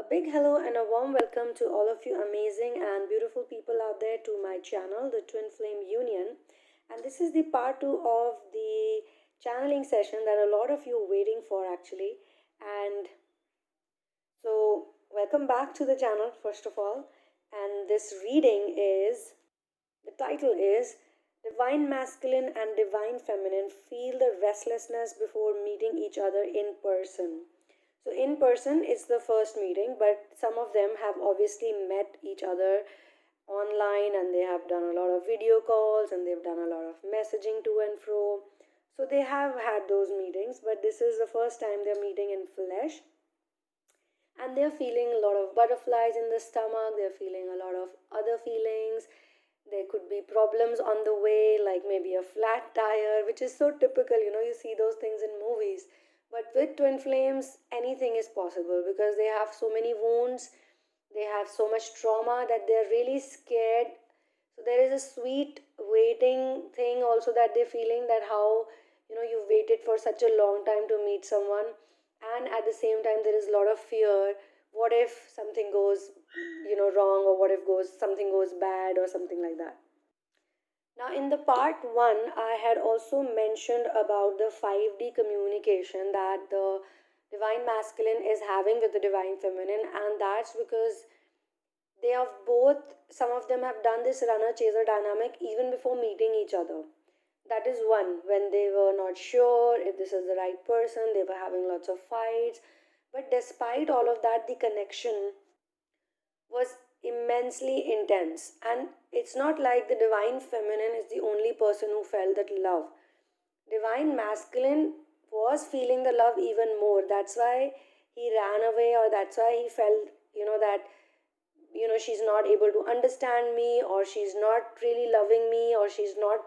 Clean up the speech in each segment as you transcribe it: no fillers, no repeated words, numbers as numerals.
A big hello and a warm welcome to all of you amazing and beautiful people out there to my channel, the Twin Flame Union. And this is the part 2 of the channeling session that a lot of you are waiting for actually. And so, welcome back to the channel, first of all. And this reading is the title is Divine Masculine and Divine Feminine Feel the Restlessness Before Meeting Each Other in Person. So, in person, it's the first meeting, but some of them have obviously met each other online and they have done a lot of video calls and they've done a lot of messaging to and fro. So, they have had those meetings, but this is the first time they're meeting in flesh and they're feeling a lot of butterflies in the stomach, they're feeling a lot of other feelings. There could be problems on the way, like maybe a flat tire, which is so typical, you see those things in movies. But with twin flames, anything is possible because they have so many wounds, they have so much trauma that they're really scared. So there is a sweet waiting thing also that they're feeling, that how you've waited for such a long time to meet someone, and at the same time there is a lot of fear. What if something goes wrong, or what if goes something goes bad or something like that. Now, in the part 1, I had also mentioned about the 5D communication that the divine masculine is having with the divine feminine, and that's because they have both, some of them have done this runner chaser dynamic even before meeting each other. That is one, when they were not sure if this is the right person, they were having lots of fights. But despite all of that, the connection was immensely intense. And it's not like the divine feminine is the only person who felt that love. Divine masculine was feeling the love even more. That's why he ran away, or that's why he felt, that, she's not able to understand me, or she's not really loving me, or she's not,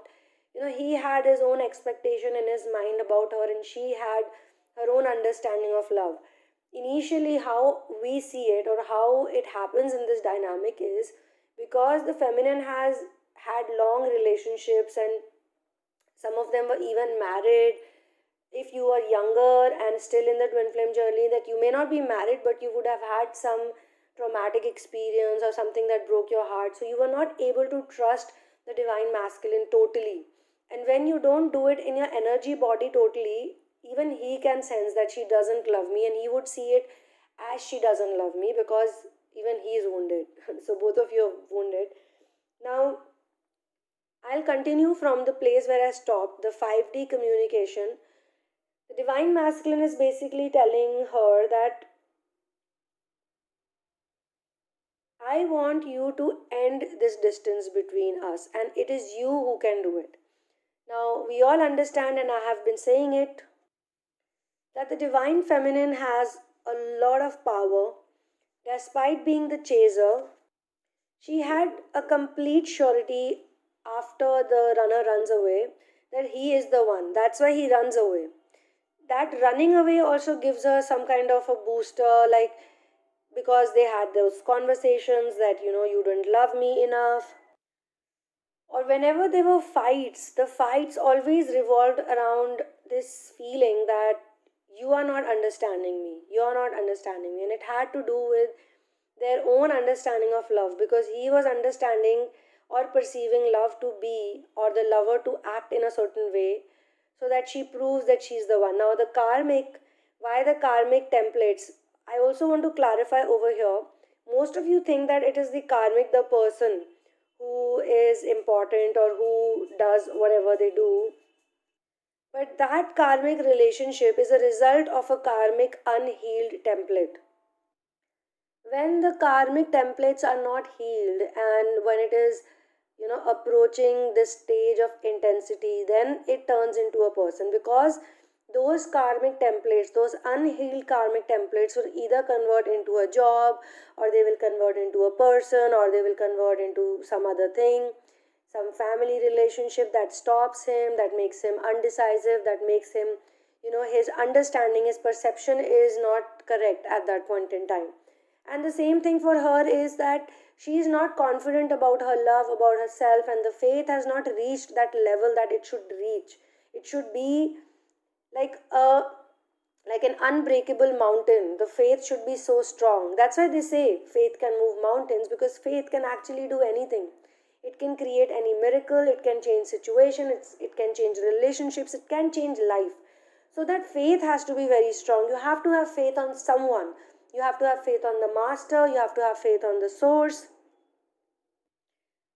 he had his own expectation in his mind about her, and she had her own understanding of love. Initially, how we see it or how it happens in this dynamic is because the feminine has had long relationships, and some of them were even married. If you are younger and still in the twin flame journey, that you may not be married, but you would have had some traumatic experience or something that broke your heart, so you were not able to trust the divine masculine totally. And when you don't do it in your energy body totally, even he can sense that she doesn't love me, and he would see it as she doesn't love me because even he is wounded. So both of you are wounded. Now, I'll continue from the place where I stopped, the 5D communication. The divine masculine is basically telling her that I want you to end this distance between us, and it is you who can do it. Now, we all understand, and I have been saying it, that the divine feminine has a lot of power. Despite being the chaser, she had a complete surety after the runner runs away that he is the one. That's why he runs away. That running away also gives her some kind of a booster, like because they had those conversations that you don't love me enough, or whenever there were fights, the fights always revolved around this feeling that you are not understanding me, you are not understanding me. And it had to do with their own understanding of love, because he was understanding or perceiving love to be, or the lover to act in a certain way, so that she proves that she's the one. Now, the karmic, why the karmic templates? I also want to clarify over here. Most of you think that it is the karmic, the person who is important or who does whatever they do. But that karmic relationship is a result of a karmic unhealed template. When the karmic templates are not healed, and when it is approaching this stage of intensity, then it turns into a person, because those karmic templates, those unhealed karmic templates, will either convert into a job, or they will convert into a person, or they will convert into some other thing, some family relationship that stops him, that makes him undecisive, that makes him, his understanding, his perception is not correct at that point in time. And the same thing for her is that she is not confident about her love, about herself, and the faith has not reached that level that it should reach. It should be like a like an unbreakable mountain. The faith should be so strong. That's why they say faith can move mountains, because faith can actually do anything. It can create any miracle, it can change situation, it can change relationships, it can change life. So that faith has to be very strong. You have to have faith on someone. You have to have faith on the master, you have to have faith on the source,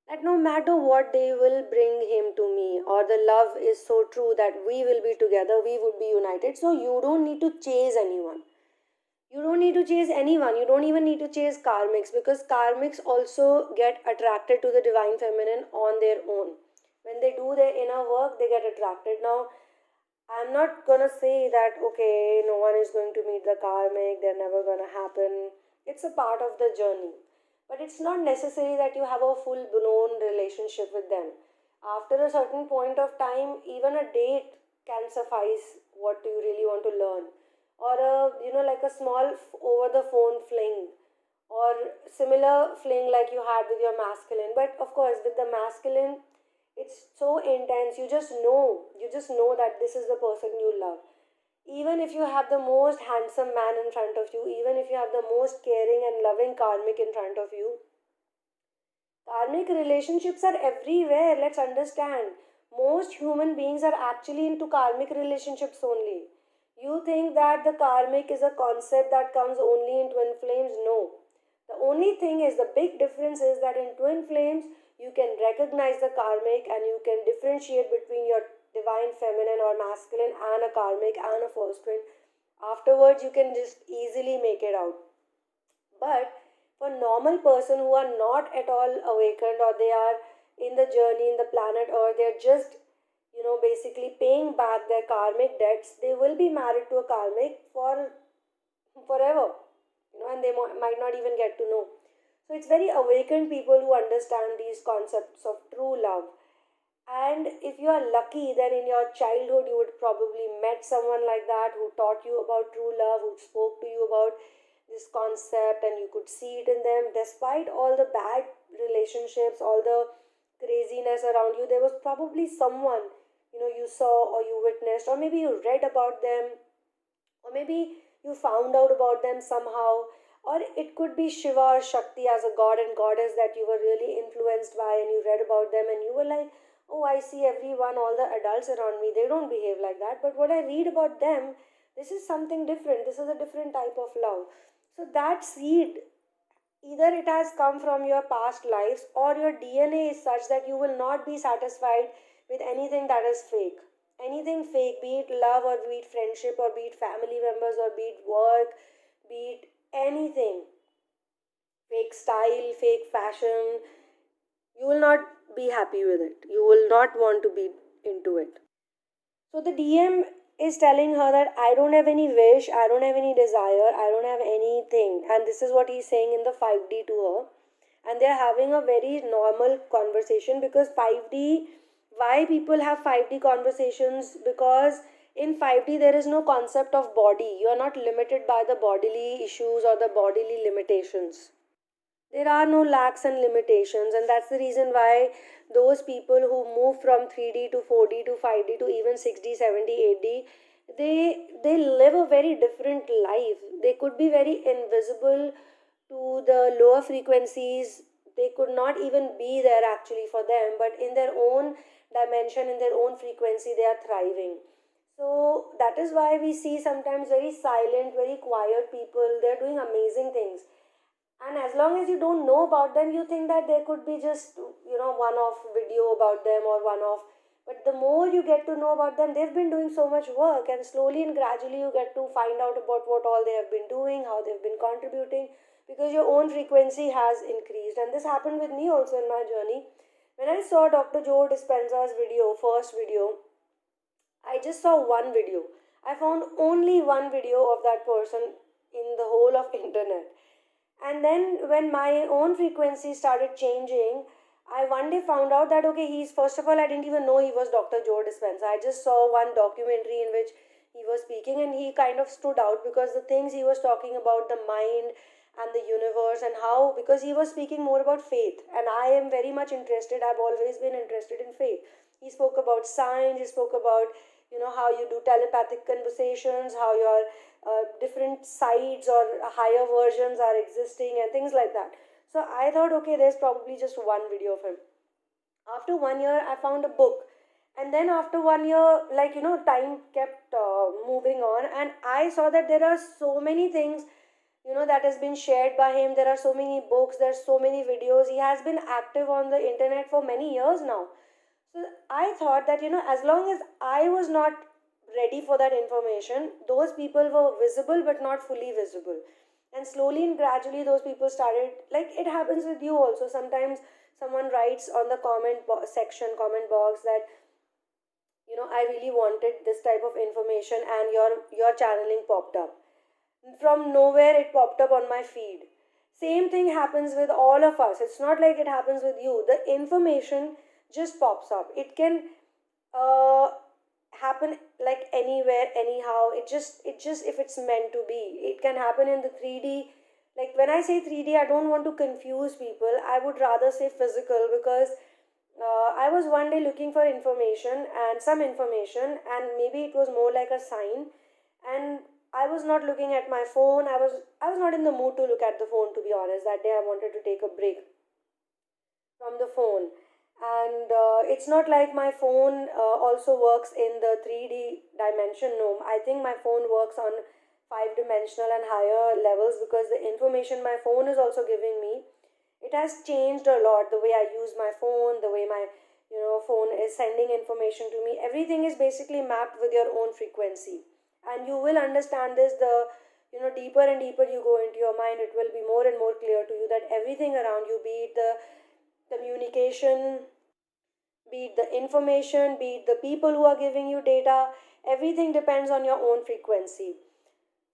that no matter what they will bring him to me, or the love is so true that we will be together, we would be united. So you don't need to chase anyone. You don't need to chase anyone. You don't even need to chase karmics, because karmics also get attracted to the divine feminine on their own. When they do their inner work, they get attracted. Now, I'm not gonna say that, okay, no one is going to meet the karmic, they're never gonna happen. It's a part of the journey. But it's not necessary that you have a full blown relationship with them. After a certain point of time, even a date can suffice what you really want to learn. Or like a small over the phone fling, or similar fling like you had with your masculine. But of course, with the masculine, it's so intense. You just know that this is the person you love. Even if you have the most handsome man in front of you, even if you have the most caring and loving karmic in front of you, karmic relationships are everywhere. Let's understand. Most human beings are actually into karmic relationships only. You think that the karmic is a concept that comes only in twin flames? No. The only thing is, the big difference is that in twin flames, you can recognize the karmic and you can differentiate between your divine feminine or masculine and a karmic and a first twin. Afterwards, you can just easily make it out. But for normal person who are not at all awakened, or they are in the journey in the planet, or they're just basically paying back their karmic debts, they will be married to a karmic for forever, and they might not even get to know. So it's very awakened people who understand these concepts of true love. And if you are lucky, then in your childhood you would probably met someone like that, who taught you about true love, who spoke to you about this concept, and you could see it in them. Despite all the bad relationships, all the craziness around you, there was probably someone you saw, or you witnessed, or maybe you read about them, or maybe you found out about them somehow. Or it could be Shiva or Shakti as a god and goddess that you were really influenced by, and you read about them and you were like, oh, I see everyone, all the adults around me, they don't behave like that. But what I read about them, this is something different. This is a different type of love. So that seed, either it has come from your past lives, or your DNA is such that you will not be satisfied with anything that is fake. Anything fake, be it love, or be it friendship, or be it family members, or be it work, be it anything, fake style, fake fashion, you will not be happy with it. You will not want to be into it. So the DM is telling her that I don't have any wish, I don't have any desire, I don't have anything. And this is what he's saying in the 5D to her. And they're having a very normal conversation, because 5D, why people have 5D conversations? Because in 5D there is no concept of body. You are not limited by the bodily issues or the bodily limitations. There are no lacks and limitations, and that's the reason why those people who move from 3D to 4D to 5D to even 6D, 7D, 8D, they live a very different life. They could be very invisible to the lower frequencies. They could not even be there actually for them, but in their own dimension, in their own frequency, they are thriving. So that is why we see sometimes very silent, very quiet people. They're doing amazing things, and as long as you don't know about them, you think that there could be just one off video about them, or one off. But the more you get to know about them, they've been doing so much work, and slowly and gradually you get to find out about what all they have been doing, how they've been contributing, because your own frequency has increased. And this happened with me also in my journey. When I saw Dr. Joe Dispenza's video, first video, I just saw one video. I found only one video of that person in the whole of internet. And then when my own frequency started changing, I one day found out that okay, he's, first of all, I didn't even know he was Dr. Joe Dispenza. I just saw one documentary in which he was speaking, and he kind of stood out because the things he was talking about, the mind and the universe, and how, because he was speaking more about faith, and I am very much interested. I've always been interested in faith. He spoke about science, he spoke about you know, how you do telepathic conversations, how your different sides or higher versions are existing and things like that. So I thought, okay, there's probably just one video of him. After 1 year I found a book, and then after 1 year, like, you know, time kept moving on, and I saw that there are so many things, you know, that has been shared by him. There are so many books, there's so many videos. He has been active on the internet for many years now. So I thought that, you know, as long as I was not ready for that information, those people were visible but not fully visible. And slowly and gradually, those people started, like it happens with you also. Sometimes someone writes on the section, comment box, that, you know, I really wanted this type of information, and your channeling popped up. From nowhere, it popped up on my feed. Same thing happens with all of us. It's not like it happens with you. The information just pops up. It can uh, happen like anywhere, anyhow. It just if it's meant to be, it can happen in the 3D. Like when I say 3D, I don't want to confuse people. I would rather say physical, because I was one day looking for information and some information, and maybe it was more like a sign. And I was not looking at my phone. I was not in the mood to look at the phone, to be honest. That day I wanted to take a break from the phone. And it's not like my phone also works in the 3D dimension. No, I think my phone works on five dimensional and higher levels, because the information my phone is also giving me, it has changed a lot. The way I use my phone, the way my, you know, phone is sending information to me, everything is basically mapped with your own frequency. And you will understand this, the, you know, deeper and deeper you go into your mind, it will be more and more clear to you that everything around you, be it the communication, be it the information, be it the people who are giving you data, everything depends on your own frequency.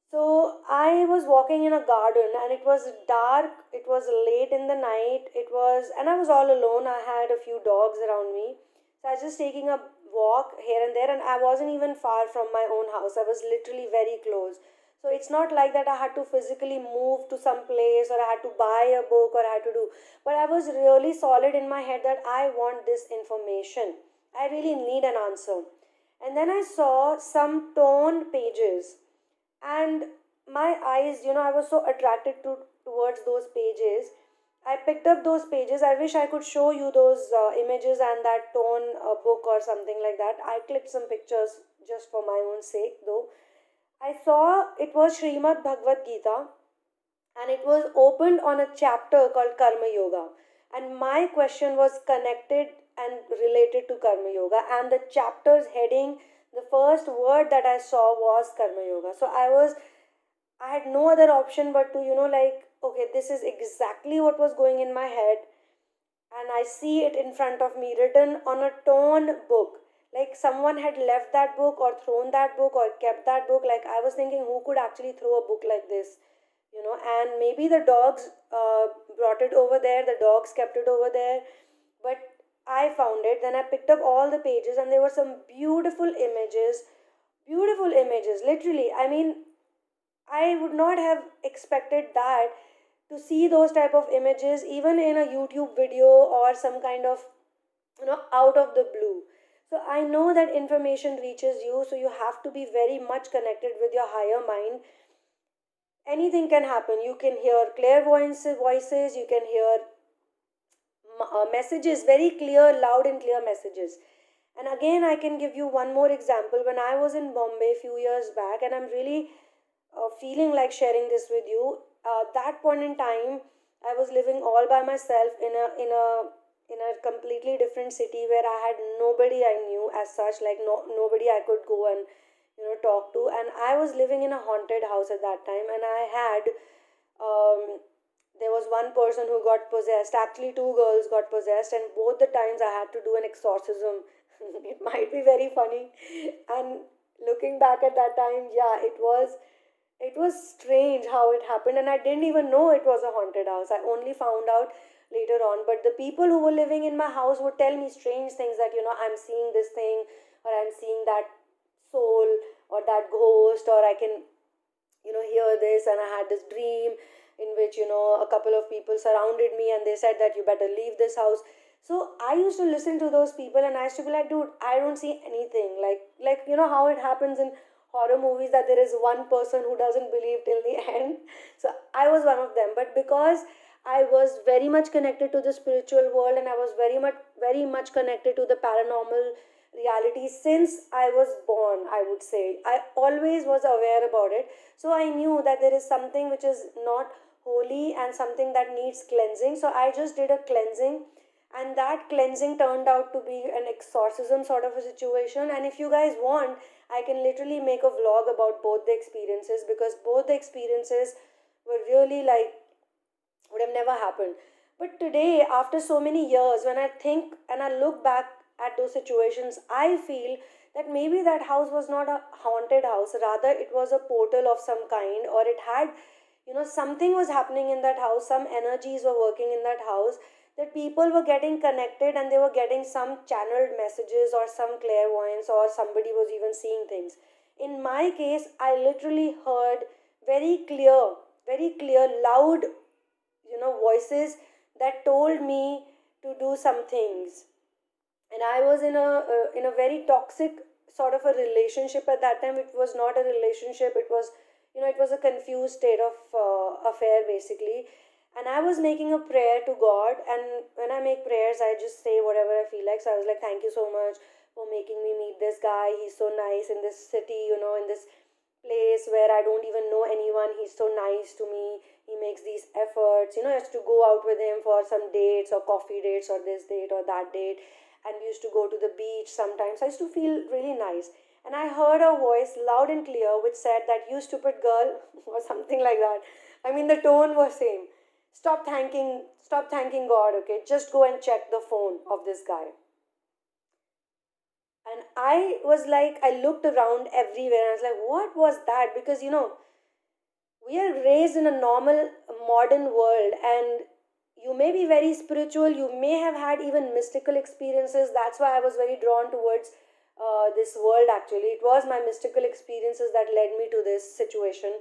So I was walking in a garden, and it was dark, it was late in the night, and I was all alone. I had a few dogs around me. So I was just taking a walk here and there, and I wasn't even far from my own house. I was literally very close. So it's not like that I had to physically move to some place, or I had to buy a book, or I had to do. But I was really solid in my head that I want this information. I really need an answer. And then I saw some torn pages, and my eyes, you know, I was so attracted towards those pages. I picked up those pages. I wish I could show you those images and that torn book or something like that. I clicked some pictures just for my own sake, though. I saw it was Srimad Bhagavad Gita, and it was opened on a chapter called Karma Yoga. And my question was connected and related to Karma Yoga, and the chapter's heading, the first word that I saw was Karma Yoga. So I had no other option but to, you know, like, okay, this is exactly what was going in my head. And I see it in front of me written on a torn book. Like someone had left that book, or thrown that book, or kept that book. Like I was thinking, who could actually throw a book like this? You know, and maybe the dogs brought it over there, the dogs kept it over there. But I found it. Then I picked up all the pages, and there were some beautiful images, literally. I mean, I would not have expected that, to see those type of images even in a YouTube video, or some kind of, you know, out of the blue. So I know that information reaches you, so you have to be very much connected with your higher mind. Anything can happen. You can hear clairvoyance voices, you can hear messages, very clear, loud and clear messages. And again, I can give you one more example. When I was in Bombay a few years back, and I'm really feeling like sharing this with you. That point in time, I was living all by myself in a completely different city, where I had nobody I knew as such, like nobody I could go and, you know, talk to. And I was living in a haunted house at that time, and I had um, there was one person who got possessed. Actually, two girls got possessed, and both the times I had to do an exorcism. It might be very funny, and looking back at that time, yeah, it was strange how it happened, and I didn't even know it was a haunted house. I only found out later on. But the people who were living in my house would tell me strange things, that, you know, I'm seeing this thing, or I'm seeing that soul, or that ghost, or I can, you know, hear this. And I had this dream in which, you know, a couple of people surrounded me, and they said that you better leave this house. So I used to listen to those people and I used to be like, dude, I don't see anything. Like you know how it happens in horror movies that there is one person who doesn't believe till the end. So I was one of them. But because I was very much connected to the spiritual world and I was very much connected to the paranormal reality since I was born, I would say. I always was aware about it. So I knew that there is something which is not holy and something that needs cleansing. So I just did a cleansing, and that cleansing turned out to be an exorcism sort of a situation. And if you guys want, I can literally make a vlog about both the experiences, because both the experiences were really like would have never happened. But today, after so many years, when I think and I look back at those situations, I feel that maybe that house was not a haunted house, rather, it was a portal of some kind, or it had, something was happening in that house, some energies were working in that house, that people were getting connected and they were getting some channeled messages or some clairvoyance, or somebody was even seeing things. In my case, I literally heard very clear, very clear, loud, voices that told me to do some things. And I was in a very toxic sort of a relationship at that time. It was not a relationship, it was, it was a confused state of affair basically. And I was making a prayer to God, and when I make prayers I just say whatever I feel like. So I was like, thank you so much for making me meet this guy, he's so nice in this city, in this place where I don't even know anyone. He's so nice to me. He makes these efforts, just to go out with him for some dates or coffee dates or this date or that date. And we used to go to the beach sometimes. I used to feel really nice. And I heard a voice loud and clear which said that, you stupid girl, or something like that. I mean, the tone was same. Stop thanking God, okay? Just go and check the phone of this guy. And I was like, I looked around everywhere and I was like, what was that? Because, we are raised in a normal modern world, and you may be very spiritual, you may have had even mystical experiences. That's why I was very drawn towards this world actually. It was my mystical experiences that led me to this situation,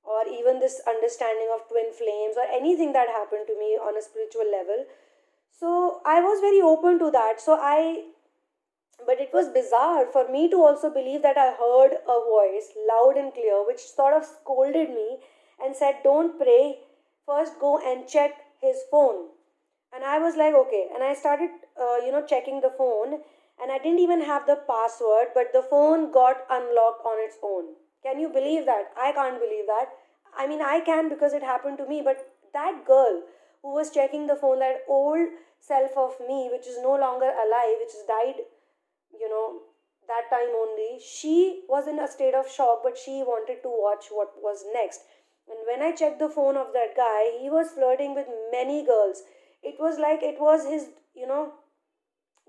or even this understanding of twin flames, or anything that happened to me on a spiritual level. So I was very open to that. But it was bizarre for me to also believe that I heard a voice loud and clear which sort of scolded me and said, don't pray, first go and check his phone. And I was like, okay. And I started, checking the phone, and I didn't even have the password, but the phone got unlocked on its own. Can you believe that? I can't believe that. I mean, I can because it happened to me, but that girl who was checking the phone, that old self of me, which is no longer alive, which has died, you know, that time only, she was in a state of shock, but she wanted to watch what was next. And when I checked the phone of that guy, he was flirting with many girls. It was like it was his,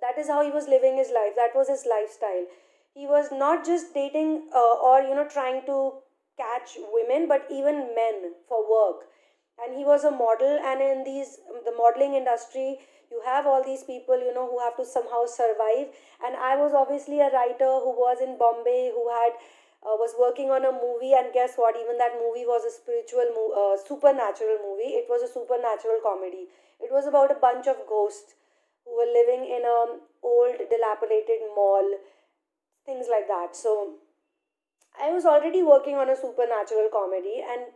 that is how he was living his life. That was his lifestyle. He was not just dating or, trying to catch women, but even men for work. And he was a model, and in the modeling industry, you have all these people, who have to somehow survive. And I was obviously a writer who was in Bombay, who had was working on a movie. And guess what, even that movie was a supernatural movie. It was a supernatural comedy. It was about a bunch of ghosts who were living in a old dilapidated mall, things like that. So I was already working on a supernatural comedy, and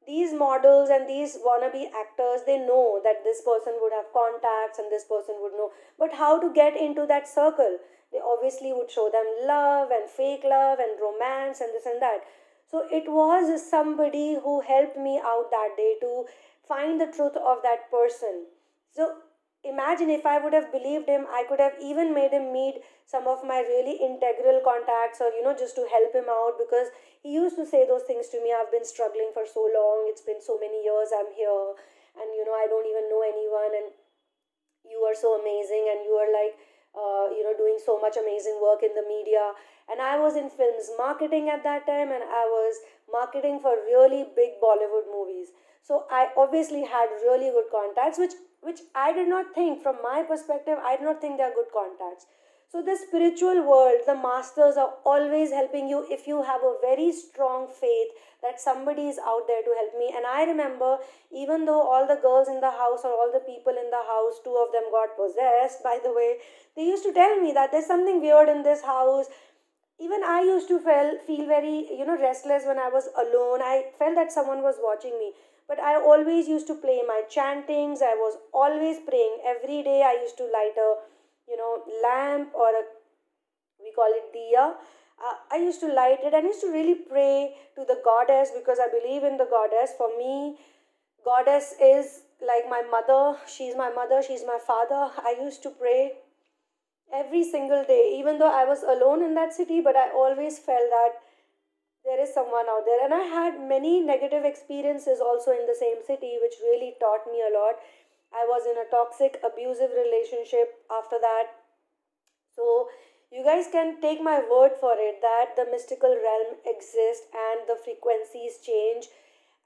these models and these wannabe actors, they know that this person would have contacts and this person would know. But how to get into that circle? They obviously would show them love and fake love and romance and this and that. So it was somebody who helped me out that day to find the truth of that person. So imagine if I would have believed him, I could have even made him meet some of my really integral contacts, or just to help him out, because he used to say those things to me. I've been struggling for so long, it's been so many years I'm here, and I don't even know anyone, and you are so amazing, and you are like doing so much amazing work in the media. And I was in films marketing at that time, and I was marketing for really big Bollywood movies. So I obviously had really good contacts, which I did not think, from my perspective, I did not think they are good contacts. So, the spiritual world, the masters are always helping you if you have a very strong faith that somebody is out there to help me. And I remember, even though all the girls in the house or all the people in the house, two of them got possessed, by the way, they used to tell me that there's something weird in this house. Even I used to feel very, restless when I was alone. I felt that someone was watching me. But I always used to play my chantings. I was always praying every day. I used to light a, lamp, or a, we call it diya. I used to light it and used to really pray to the goddess, because I believe in the goddess. For me, goddess is like my mother. She's my mother, she's my father. I used to pray every single day, even though I was alone in that city. But I always felt that there is someone out there. And I had many negative experiences also in the same city, which really taught me a lot. I was in a toxic, abusive relationship after that. So, you guys can take my word for it that the mystical realm exists and the frequencies change,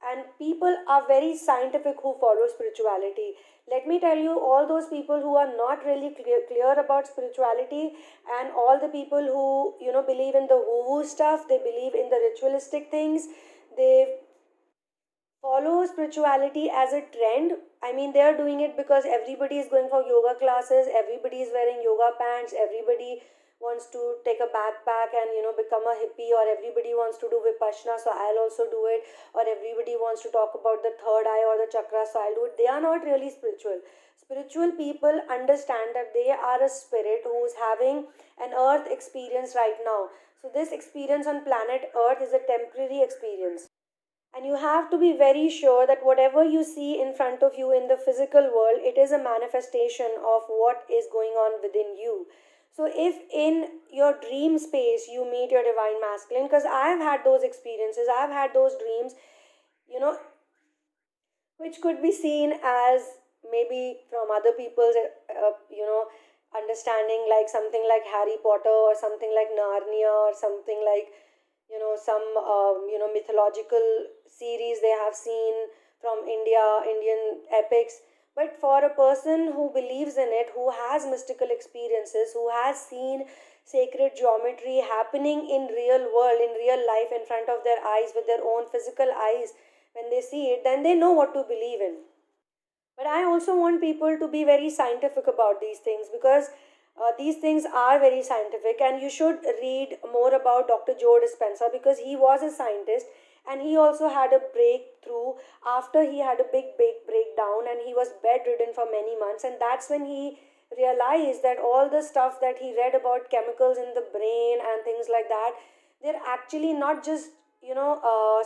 and people are very scientific who follow spirituality. Let me tell you, all those people who are not really clear about spirituality, and all the people who, believe in the woo woo stuff, they believe in the ritualistic things, they follow spirituality as a trend. I mean, they are doing it because everybody is going for yoga classes, everybody is wearing yoga pants, everybody wants to take a backpack and become a hippie, or everybody wants to do vipassana, so I'll also do it, or everybody wants to talk about the third eye or the chakra, so I'll do it. They are not really spiritual. Spiritual people understand that they are a spirit who is having an earth experience right now. So this experience on planet earth is a temporary experience, and you have to be very sure that whatever you see in front of you in the physical world, it is a manifestation of what is going on within you. So if in your dream space you meet your divine masculine, because I've had those experiences, I've had those dreams, you know which could be seen as, maybe from other people's understanding, like something like Harry Potter, or something like Narnia, or something like, some mythological series they have seen from Indian epics. But for a person who believes in it, who has mystical experiences, who has seen sacred geometry happening in real world, in real life, in front of their eyes, with their own physical eyes, when they see it, then they know what to believe in. But I also want people to be very scientific about these things, because these things are very scientific, and you should read more about Dr. Joe Dispenza, because he was a scientist, and he also had a breakthrough after he had a big breakdown, and he was bedridden for many months. And that's when he realized that all the stuff that he read about chemicals in the brain and things like that, they're actually not just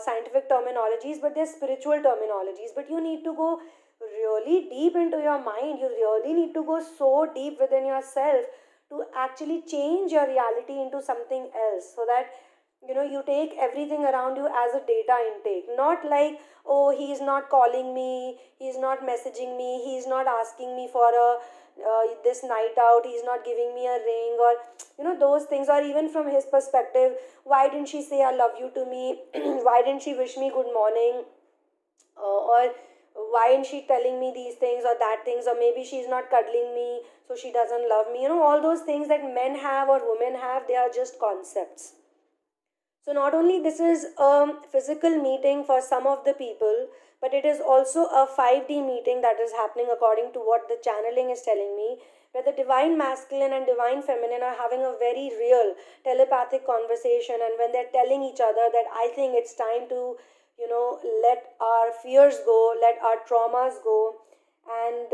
scientific terminologies, but they're spiritual terminologies. But you need to go really deep into your mind. You really need to go so deep within yourself to actually change your reality into something else, so that you take everything around you as a data intake, not like, oh, he's not calling me, he's not messaging me, he's not asking me for a this night out, he's not giving me a ring, or those things. Or even from his perspective, why didn't she say I love you to me? Why didn't she wish me good morning? Or why isn't she telling me these things or that things? Or maybe she's not cuddling me, so she doesn't love me. All those things that men have or women have, they are just concepts. So not only this is a physical meeting for some of the people, but it is also a 5D meeting that is happening according to what the channeling is telling me, where the divine masculine and divine feminine are having a very real telepathic conversation, and when they're telling each other that I think it's time to, let our fears go, let our traumas go, and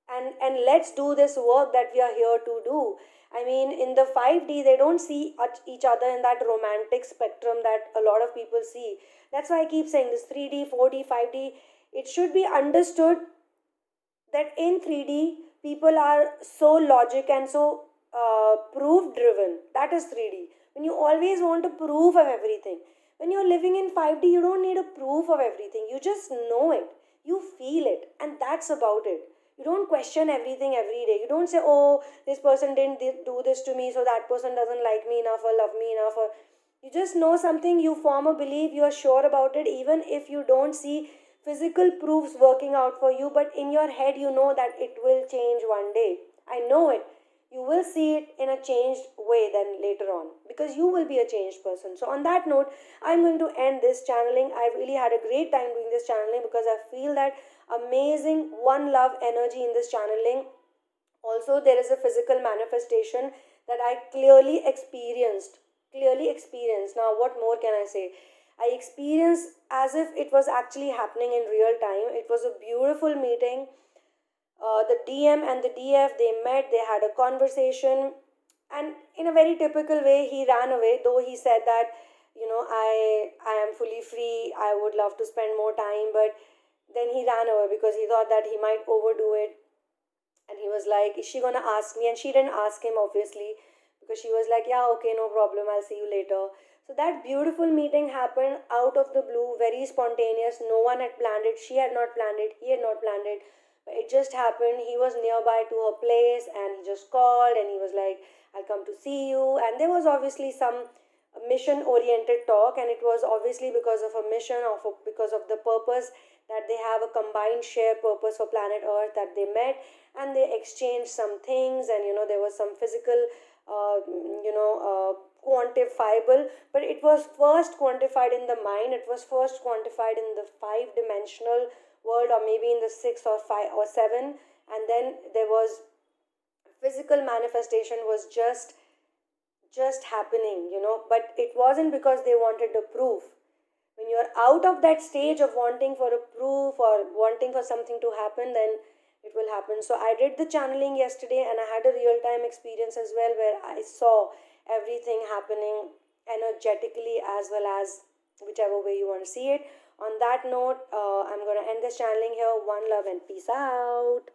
and let's do this work that we are here to do. I mean, in the 5D, they don't see each other in that romantic spectrum that a lot of people see. That's why I keep saying this: 3D, 4D, 5D. It should be understood that in 3D, people are so logic and so proof driven. That is 3D. When you always want a proof of everything. When you're living in 5D, you don't need a proof of everything. You just know it. You feel it. And that's about it. You don't question everything every day. You don't say, oh, this person didn't do this to me, so that person doesn't like me enough or love me enough. Or you just know something, you form a belief, you are sure about it, even if you don't see physical proofs working out for you, but in your head you know that it will change one day. I know it. you will see it in a changed way then later on, because you will be a changed person. So on that note, I'm going to end this channeling. I really had a great time doing this channeling because I feel that amazing one love energy in this channeling. Also, there is a physical manifestation that I clearly experienced. Now what more can I say? I experienced as if it was actually happening in real time. It was a beautiful meeting. The DM and the DF, they met, they had a conversation, and in a very typical way, he ran away. Though he said that, I am fully free. I would love to spend more time, but then he ran away because he thought that he might overdo it. And he was like, is she gonna ask me? And she didn't ask him, obviously, because she was like, yeah, okay, no problem, I'll see you later. So that beautiful meeting happened out of the blue, very spontaneous. No one had planned it. She had not planned it. He had not planned it. But it just happened. He was nearby to her place and he just called and he was like, I'll come to see you. And there was obviously some mission oriented talk, and it was obviously because of a mission, because of the purpose, that they have a combined shared purpose for planet earth, that they met and they exchanged some things. And there was some physical, quantifiable, but it was first quantified in the mind. It was first quantified in the five dimensional world, or maybe in the six or five or seven. And then there was physical manifestation, was just happening, but it wasn't because they wanted the proof. When you're out of that stage of wanting for a proof or wanting for something to happen, then it will happen. So I did the channeling yesterday and I had a real time experience as well, where I saw everything happening energetically, as well as whichever way you want to see it. On that note, I'm going to end this channeling here. One love and peace out.